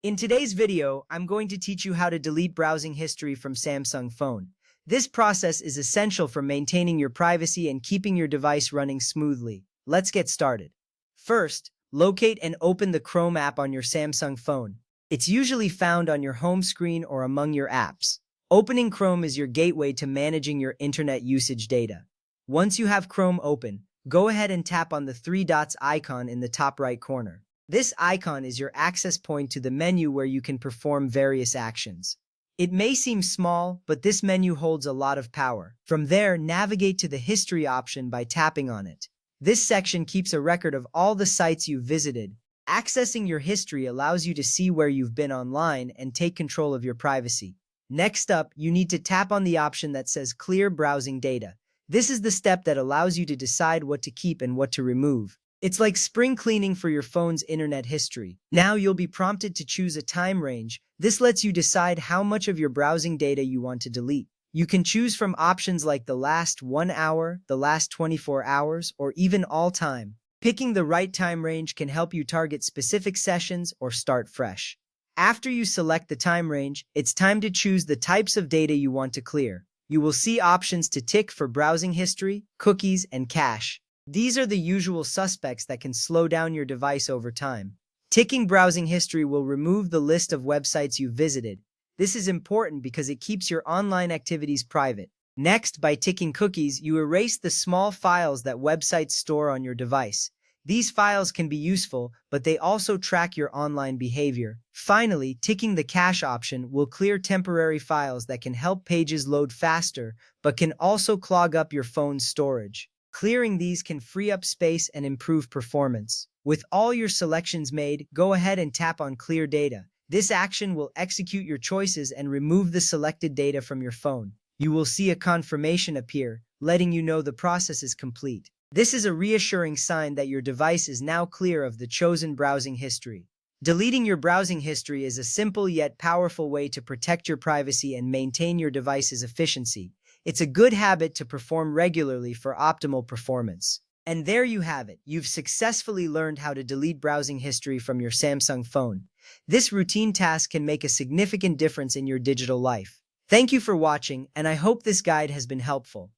In today's video, I'm going to teach you how to delete browsing history from Samsung phone. This process is essential for maintaining your privacy and keeping your device running smoothly. Let's get started. First, locate and open the Chrome app on your Samsung phone. It's usually found on your home screen or among your apps. Opening Chrome is your gateway to managing your internet usage data. Once you have Chrome open, go ahead and tap on the three dots icon in the top right corner. This icon is your access point to the menu where you can perform various actions. It may seem small, but this menu holds a lot of power. From there, navigate to the History option by tapping on it. This section keeps a record of all the sites you've visited. Accessing your history allows you to see where you've been online and take control of your privacy. Next up, you need to tap on the option that says Clear Browsing Data. This is the step that allows you to decide what to keep and what to remove. It's like spring cleaning for your phone's internet history. Now you'll be prompted to choose a time range. This lets you decide how much of your browsing data you want to delete. You can choose from options like the last 1 hour, the last 24 hours, or even all time. Picking the right time range can help you target specific sessions or start fresh. After you select the time range, it's time to choose the types of data you want to clear. You will see options to tick for browsing history, cookies, and cache. These are the usual suspects that can slow down your device over time. Ticking browsing history will remove the list of websites you visited. This is important because it keeps your online activities private. Next, by ticking cookies, you erase the small files that websites store on your device. These files can be useful, but they also track your online behavior. Finally, ticking the cache option will clear temporary files that can help pages load faster, but can also clog up your phone's storage. Clearing these can free up space and improve performance. With all your selections made, go ahead and tap on Clear Data. This action will execute your choices and remove the selected data from your phone. You will see a confirmation appear, letting you know the process is complete. This is a reassuring sign that your device is now clear of the chosen browsing history. Deleting your browsing history is a simple yet powerful way to protect your privacy and maintain your device's efficiency. It's a good habit to perform regularly for optimal performance. And there you have it. You've successfully learned how to delete browsing history from your Samsung phone. This routine task can make a significant difference in your digital life. Thank you for watching, and I hope this guide has been helpful.